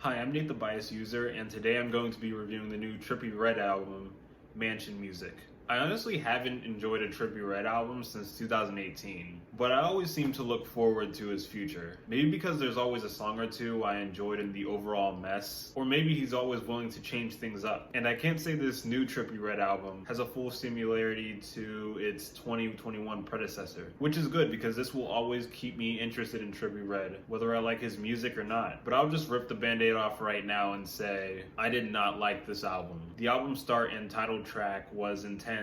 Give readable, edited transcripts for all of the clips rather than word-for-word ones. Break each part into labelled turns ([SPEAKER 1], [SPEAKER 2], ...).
[SPEAKER 1] Hi, I'm Nate the Bias User, and today I'm going to be reviewing the new Trippie Redd album, Mansion Music. I honestly haven't enjoyed a Trippie Redd album since 2018, but I always seem to look forward to his future. Maybe because there's always a song or two I enjoyed in the overall mess, or maybe he's always willing to change things up. And I can't say this new Trippie Redd album has a full similarity to its 2021 predecessor, which is good because this will always keep me interested in Trippie Redd, whether I like his music or not. But I'll just rip the band-aid off right now and say, I did not like this album. The album start and title track was intense,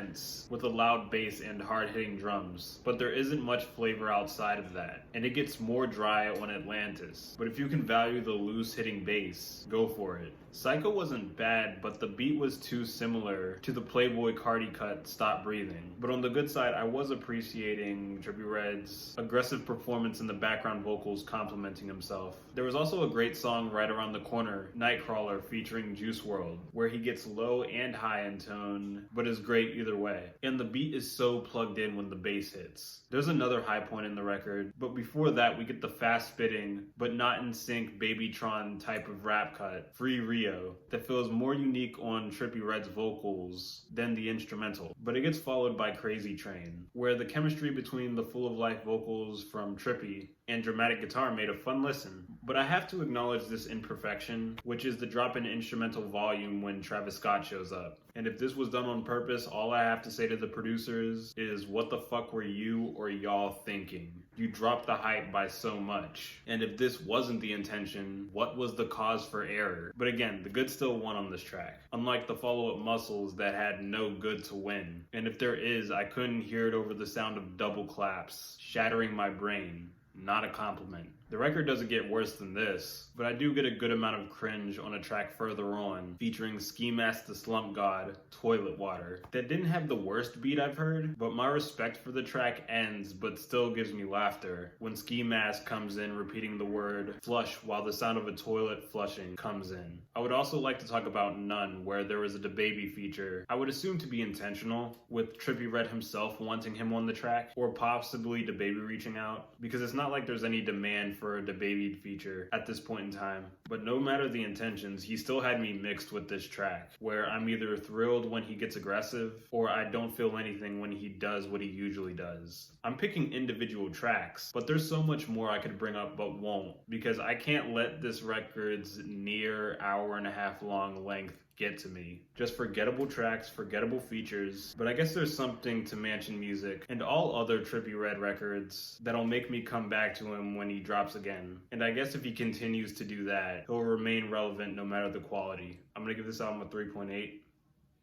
[SPEAKER 1] with a loud bass and hard-hitting drums, but there isn't much flavor outside of that, and it gets more dry on Atlantis. But if you can value the loose hitting bass, go for it. Psycho wasn't bad, but the beat was too similar to the Playboy Cardi cut Stop Breathing. But on the good side, I was appreciating Trippie Redd's aggressive performance in the background vocals complimenting himself. There was also a great song right around the corner, Nightcrawler featuring Juice WRLD, where he gets low and high in tone, but is great either way. And the beat is so plugged in when the bass hits. There's another high point in the record, but before that we get the fast spitting, but not in sync Babytron type of rap cut, Free Rio, that feels more unique on Trippie Redd's vocals than the instrumental. But it gets followed by Crazy Train, where the chemistry between the full of life vocals from Trippie and dramatic guitar made a fun listen. But I have to acknowledge this imperfection, which is the drop in instrumental volume when Travis Scott shows up. And if this was done on purpose, all I have to say to the producers is, what the fuck were you or y'all thinking? You dropped the hype by so much. And if this wasn't the intention, what was the cause for error? But again, the good still won on this track, unlike the follow-up Muscles that had no good to win. And if there is, I couldn't hear it over the sound of double claps, shattering my brain. Not a compliment. The record doesn't get worse than this, but I do get a good amount of cringe on a track further on, featuring Ski Mask the Slump God, Toilet Water, that didn't have the worst beat I've heard, but my respect for the track ends but still gives me laughter when Ski Mask comes in repeating the word flush while the sound of a toilet flushing comes in. I would also like to talk about None, where there was a DaBaby feature, I would assume to be intentional, with Trippie Redd himself wanting him on the track, or possibly DaBaby reaching out, because it's not like there's any demand for a DaBaby feature at this point in time. But no matter the intentions, he still had me mixed with this track, where I'm either thrilled when he gets aggressive, or I don't feel anything when he does what he usually does. I'm picking individual tracks, but there's so much more I could bring up but won't, because I can't let this record's near hour-and-a-half long length get to me. Just forgettable tracks, forgettable features, but I guess there's something to Mansion Music and all other Trippie Redd records that'll make me come back to him when he drops again. And I guess if he continues to do that, he'll remain relevant no matter the quality. I'm gonna give this album a 3.8.